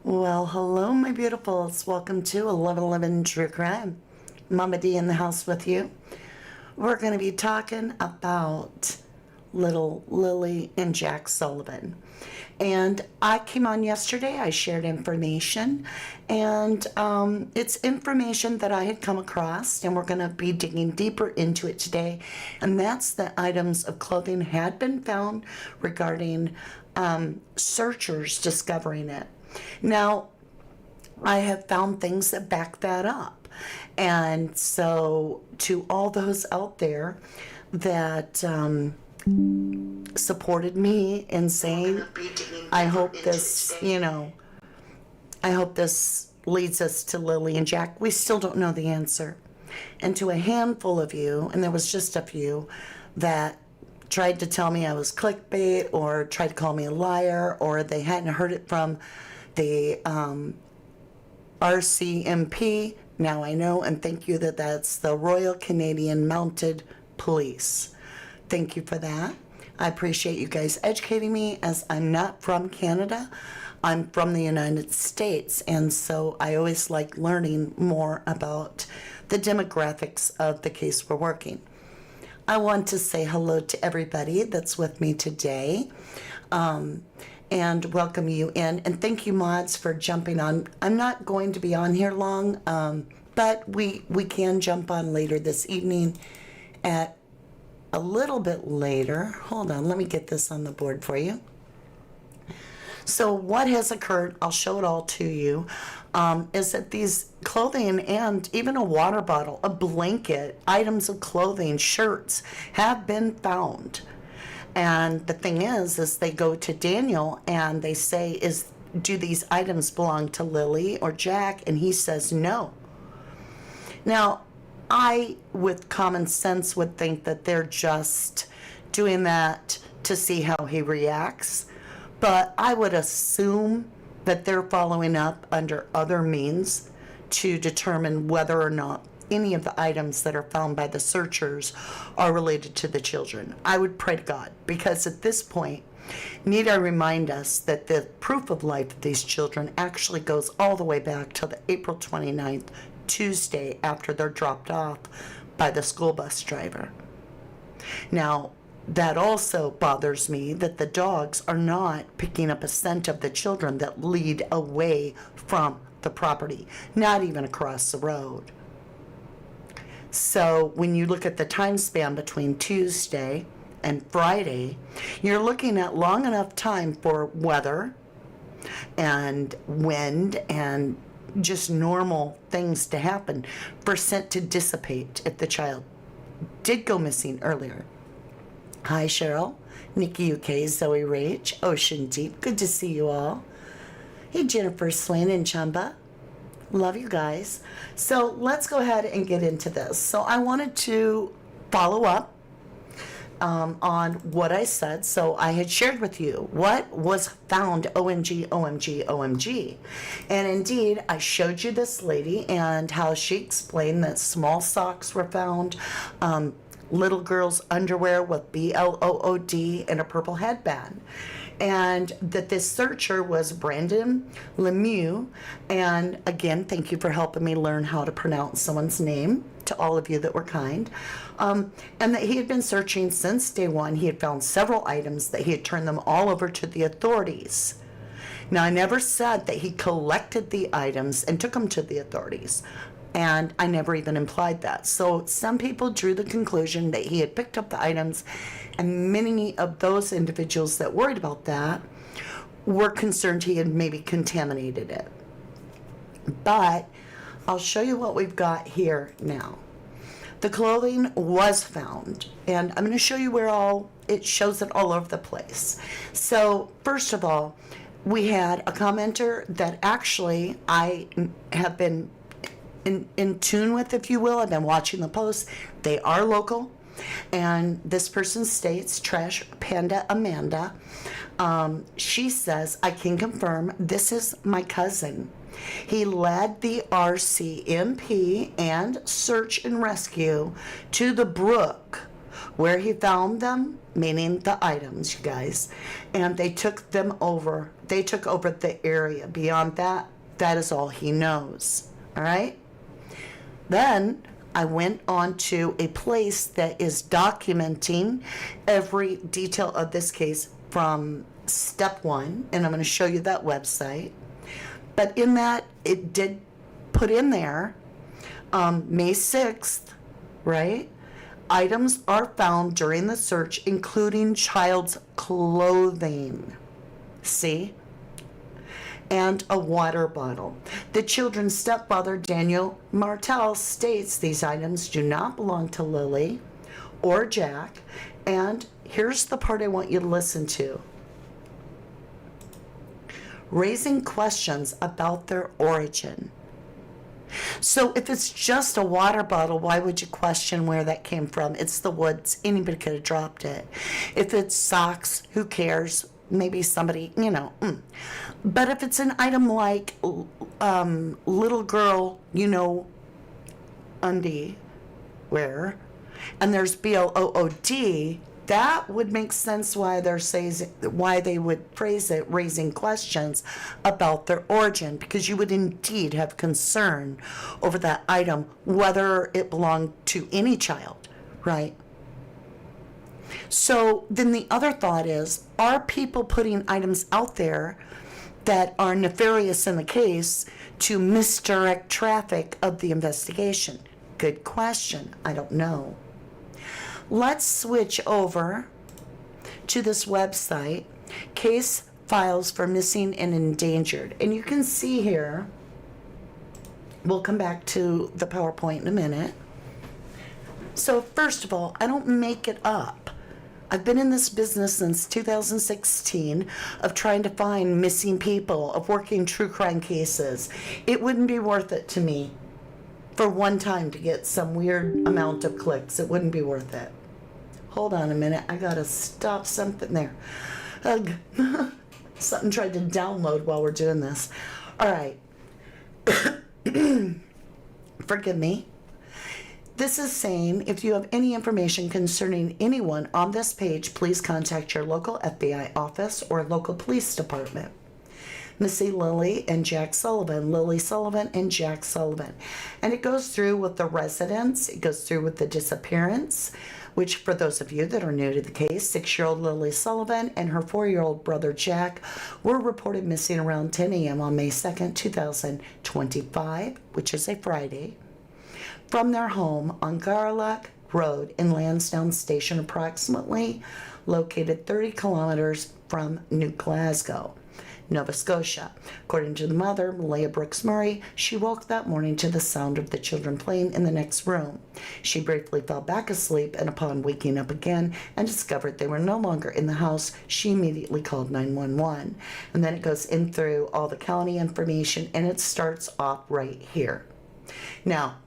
Well, hello, my beautifuls. Welcome to 1111 True Crime. Mama D in the house with you. We're going to be talking about little Lilly and Jack Sullivan. And I came on yesterday, I shared information, and it's information that I had come across, and we're going to be digging deeper into it today. And that's that items of clothing had been found regarding searchers discovering it. Now, I have found things that back that up. And so, to all those out there that supported me in saying, I hope this, I hope this leads us to Lilly and Jack. We still don't know the answer. And to a handful of you, and there was just a few, that tried to tell me I was clickbait or tried to call me a liar, or they hadn't heard it from the RCMP. Now I know, and thank you that that's the Royal Canadian Mounted Police. Thank you for that. I appreciate you guys educating me, as I'm not from Canada. I'm from the United States, and so I always like learning more about the demographics of the case we're working. I want to say hello to everybody that's with me today. And welcome you in. And thank you, mods, for jumping on. I'm not going to be on here long, but we can jump on later this evening at a little bit later. Hold on, let me get this on the board for you. So what has occurred, I'll show it all to you, is that these clothing and even a water bottle, a blanket, items of clothing, shirts have been found. And the thing is they go to Daniel and they say, do these items belong to Lilly or Jack? And he says no. Now, I, with common sense, would think that they're just doing that to see how he reacts. But I would assume that they're following up under other means to determine whether or not any of the items that are found by the searchers are related to the children. I would pray to God, because at this point, need I remind us that the proof of life of these children actually goes all the way back to the April 29th, Tuesday, after they're dropped off by the school bus driver. Now, that also bothers me that the dogs are not picking up a scent of the children that lead away from the property, not even across the road. So when you look at the time span between Tuesday and Friday, you're looking at long enough time for weather and wind and just normal things to happen for scent to dissipate if the child did go missing earlier. Hi, Cheryl, Nikki UK, Zoe Rach, Ocean Deep. Good to see you all. Hey, Jennifer Swain and Chamba. Love you guys. So let's go ahead and get into this. So I wanted to follow up on what I said. So I had shared with you what was found, OMG, OMG, OMG. And indeed, I showed you this lady and how she explained that small socks were found, little girl's underwear with BLOOD and a purple headband. And that this searcher was Brandon Lemieux. And again, thank you for helping me learn how to pronounce someone's name, to all of you that were kind. And that he had been searching since day one. He had found several items that he had turned them all over to the authorities. Now, I never said that he collected the items and took them to the authorities. And I never even implied that. So some people drew the conclusion that he had picked up the items, and many of those individuals that worried about that were concerned he had maybe contaminated it. But I'll show you what we've got here now. The clothing was found, and I'm going to show you where it shows it all over the place. So first of all, we had a commenter that actually I have been in tune with, if you will. I've been watching the posts. They are local. And this person states, Trash Panda Amanda, she says, I can confirm this is my cousin. He led the RCMP and search and rescue to the brook where he found them, meaning the items, you guys, and they took over the area. Beyond that, that is all he knows. All right? Then I went on to a place that is documenting every detail of this case from step one, and I'm going to show you that website. But in that, it did put in there May 6th, right? Items are found during the search, including child's clothing. See? And a water bottle. The children's stepfather, Daniel Martell, states these items do not belong to Lilly or Jack. And here's the part I want you to listen to. Raising questions about their origin. So if it's just a water bottle, why would you question where that came from? It's the woods. Anybody could have dropped it. If it's socks, who cares? Maybe somebody, But if it's an item like little girl, undie wear, and there's BLOOD, that would make sense why they would phrase it raising questions about their origin, because you would indeed have concern over that item, whether it belonged to any child, right? So then the other thought is, are people putting items out there that are nefarious in the case to misdirect traffic of the investigation? Good question. I don't know. Let's switch over to this website, Case Files for Missing and Endangered. And you can see here, we'll come back to the PowerPoint in a minute. So first of all, I don't make it up. I've been in this business since 2016 of trying to find missing people, of working true crime cases. It wouldn't be worth it to me for one time to get some weird amount of clicks. It wouldn't be worth it. Hold on a minute. I gotta stop something there. Ugh. Something tried to download while we're doing this. All right. Forgive me. This is saying, if you have any information concerning anyone on this page, please contact your local FBI office or local police department. Missy Lilly and Jack Sullivan, Lilly Sullivan and Jack Sullivan. And it goes through with the residents, it goes through with the disappearance, which for those of you that are new to the case, 6-year-old Lilly Sullivan and her 4-year-old brother Jack were reported missing around 10 a.m. on May 2nd, 2025, which is a Friday, from their home on Garlock Road in Lansdowne Station, approximately located 30 kilometers from New Glasgow, Nova Scotia. According to the mother, Malia Brooks Murray, she woke that morning to the sound of the children playing in the next room. She briefly fell back asleep, and upon waking up again and discovered they were no longer in the house, she immediately called 911. And then it goes in through all the county information, and it starts off right here. Now,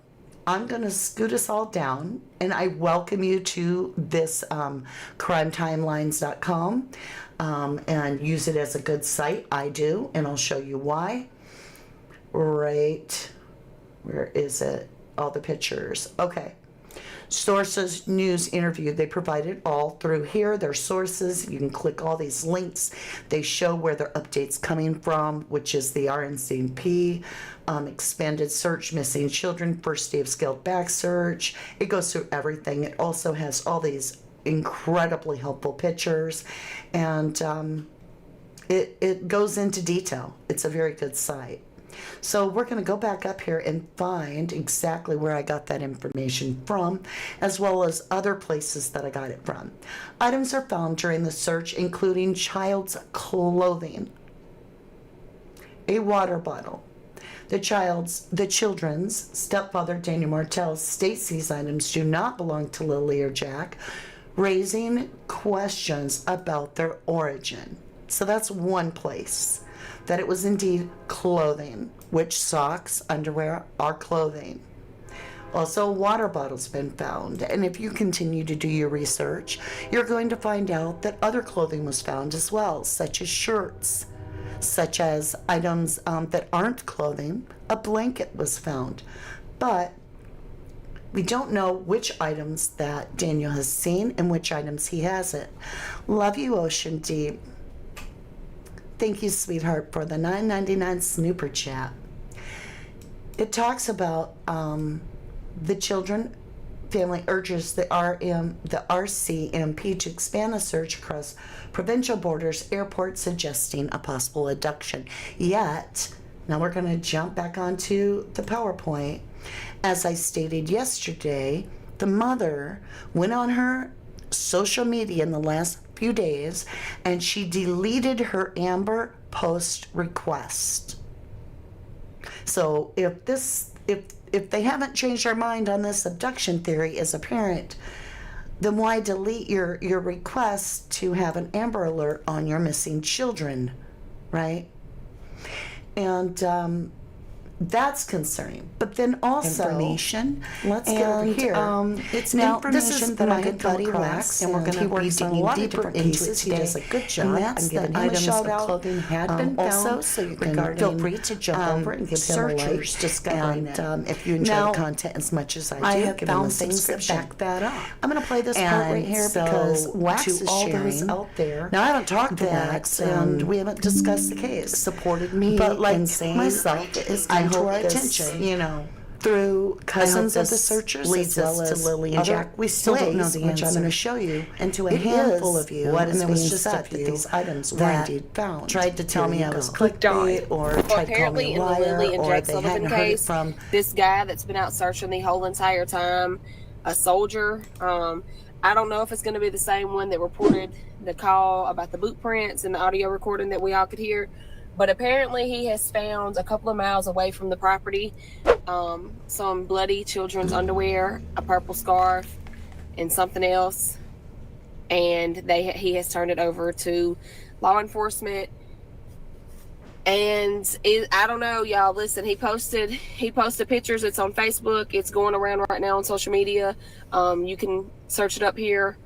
I'm going to scoot us all down, and I welcome you to this crimetimelines.com and use it as a good site. I do, and I'll show you why. Right, where is it? All the pictures. Okay. Sources, news, interview, they provide it all through here. Their sources, you can click all these links. They show where their updates coming from, which is the RNCP, expanded search, missing children, first day of scaled back search. It goes through everything. It also has all these incredibly helpful pictures, and it goes into detail. It's a very good site. So we're going to go back up here and find exactly where I got that information from, as well as other places that I got it from. Items are found during the search, including child's clothing, a water bottle. The children's stepfather, Daniel Martell, states these items do not belong to Lilly or Jack, raising questions about their origin. So that's one place that it was indeed clothing, which socks, underwear are clothing. Also, a water bottle's been found, and if you continue to do your research, you're going to find out that other clothing was found as well, such as shirts, such as items that aren't clothing. A blanket was found, but We don't know which items that Daniel has seen and which items he hasn't. Love you, Ocean Deep. Thank you, sweetheart, for the $9.99 snooper chat. It talks about the children family urges the RCMP to expand the search across provincial borders, airports, suggesting a possible abduction. Yet, now we're going to jump back onto the PowerPoint. As I stated yesterday, the mother went on her social media in the last few days and she deleted her Amber Post request. So if they haven't changed their mind on this abduction theory as a parent, then why delete your request to have an Amber Alert on your missing children, right? And that's concerning. But then also information. Let's get over here. It's now information that my I had good buddy come across, Rex, and we're going to be digging deeper into it today. He does a good job. And that's I'm giving the him a items shout of out. clothing had been Also, found so you can regarding, feel free to jump over and give searchers him a like. discovering And it. if you enjoy Now, the content as much as I do, I have give him a found things that subscription. back that up. I'm going to play this part And right here so, because Wax to is all sharing those out there Now I haven't talked to that, Wax, and we haven't discussed the case. supported me But like in saying myself, it's I come to hope our this, attention. Through cousins of the this searchers, leads as well us to as Lilly and other Jack. We still don't know ways, the which I'm going to answer. show you, And to a It handful is of you, what and is there being was just said a that few these items were that indeed found. tried to tell Here me you I go. was clickbait or Well, tried to call apparently me a in the liar, Lilly and or Jack they Sullivan hadn't heard it case, from. this guy that's been out searching the whole entire time, a soldier. I don't know if it's going to be the same one that reported the call about the boot prints and the audio recording that we all could hear. But apparently he has found a couple of miles away from the property some bloody children's underwear, a purple scarf, and something else. And he has turned it over to law enforcement. And I don't know, y'all. Listen, he posted pictures. It's on Facebook. It's going around right now on social media. You can search it up here.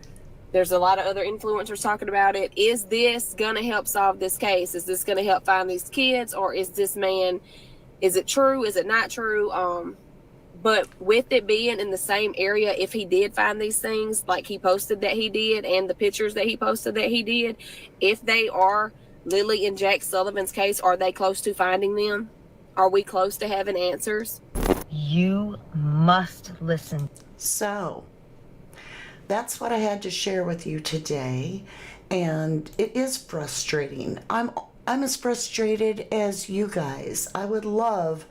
There's a lot of other influencers talking about it. Is this going to help solve this case? Is this going to help find these kids? Or is this man, is it true? Is it not true? But with it being in the same area, if he did find these things, like he posted that he did, and the pictures that he posted that he did, if they are Lilly and Jack Sullivan's case, are they close to finding them? Are we close to having answers? You must listen. So, that's what I had to share with you today, and it is frustrating. I'm as frustrated as you guys. I would love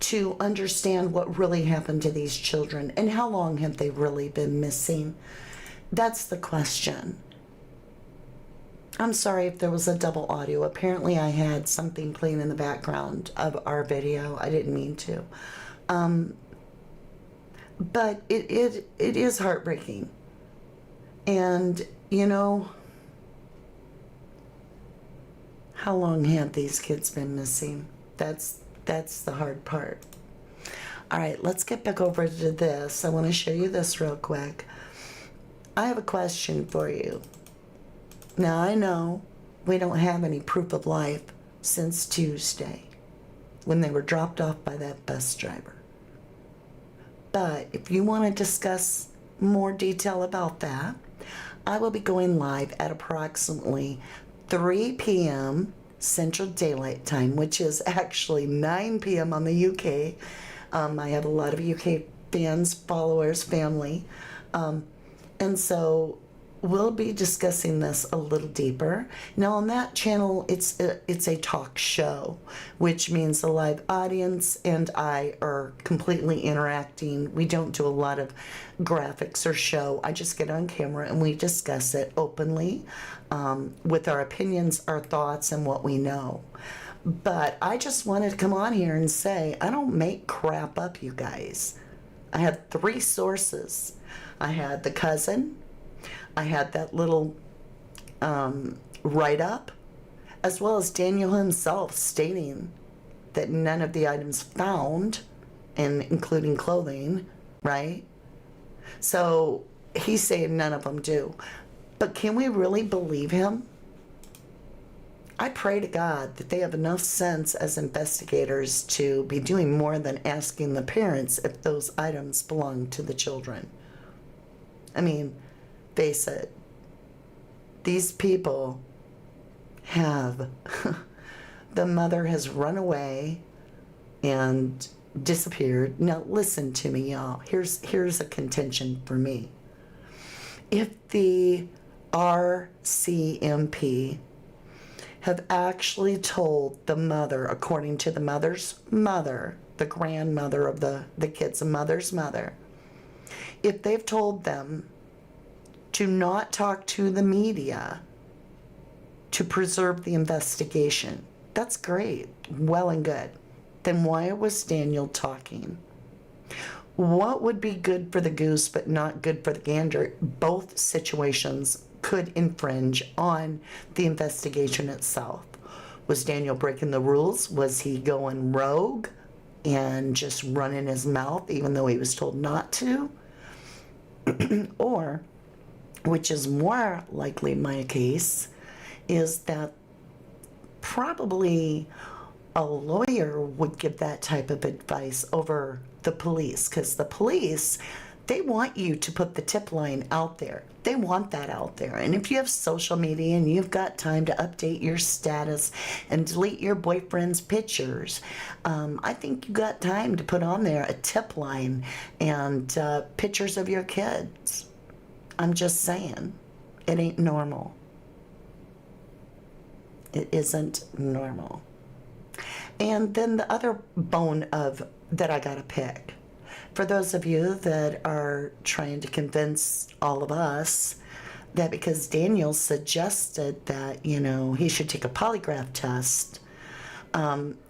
to understand what really happened to these children and how long have they really been missing. That's the question. I'm sorry if there was a double audio. Apparently I had something playing in the background of our video. I didn't mean to. But it is heartbreaking. And, you know, how long have these kids been missing? That's the hard part. All right, let's get back over to this. I want to show you this real quick. I have a question for you. Now, I know we don't have any proof of life since Tuesday when they were dropped off by that bus driver. But if you want to discuss more detail about that, I will be going live at approximately 3 p.m. Central Daylight Time, which is actually 9 p.m. on the UK. I have a lot of UK fans, followers, family. And so we'll be discussing this a little deeper. Now on that channel, it's a talk show, which means the live audience and I are completely interacting. We don't do a lot of graphics or show. I just get on camera and we discuss it openly with our opinions, our thoughts, and what we know. But I just wanted to come on here and say, I don't make crap up, you guys. I had 3 sources. I had the cousin, I had that little write-up, as well as Daniel himself stating that none of the items found, and including clothing, right? So he's saying none of them do. But can we really believe him? I pray to God that they have enough sense as investigators to be doing more than asking the parents if those items belong to the children. I mean, face it, these people have, the mother has run away and disappeared. Now listen to me, y'all. Here's a contention for me. If the RCMP have actually told the mother, according to the mother's mother, the grandmother of the kids, the mother's mother, if they've told them to not talk to the media to preserve the investigation, that's great, well and good. Then why was Daniel talking? What would be good for the goose but not good for the gander? Both situations could infringe on the investigation itself. Was Daniel breaking the rules? Was he going rogue and just running his mouth even though he was told not to? Or, which is more likely my case, is that probably a lawyer would give that type of advice over the police, because the police, they want you to put the tip line out there. They want that out there. And if you have social media and you've got time to update your status and delete your boyfriend's pictures, I think you got time to put on there a tip line and pictures of your kids. I'm just saying, it ain't normal. It isn't normal. And then the other bone of that I gotta pick, for those of you that are trying to convince all of us that because Daniel suggested that, you know, he should take a polygraph test,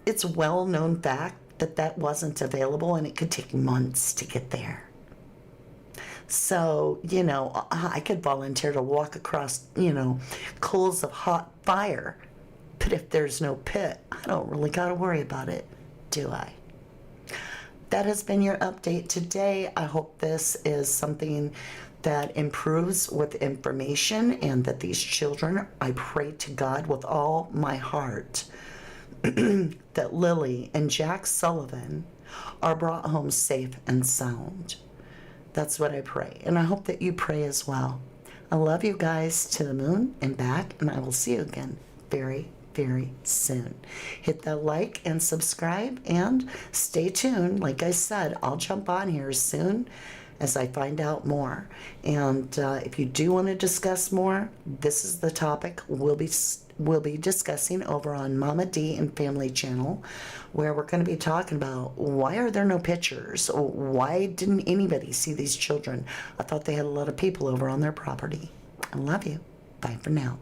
it's a well-known fact that that wasn't available and it could take months to get there. So, you know, I could volunteer to walk across, you know, coals of hot fire. But if there's no pit, I don't really got to worry about it, do I? That has been your update today. I hope this is something that improves with information and that these children, I pray to God with all my heart, that Lilly and Jack Sullivan are brought home safe and sound. That's what I pray. And I hope that you pray as well. I love you guys to the moon and back, and I will see you again very, very soon. Hit that like and subscribe and stay tuned. Like I said, I'll jump on here as soon as I find out more. And if you do want to discuss more, this is the topic we'll be discussing over on Mama D and Family Channel, where we're going to be talking about why are there no pictures? Why didn't anybody see these children? I thought they had a lot of people over on their property. I love you. Bye for now.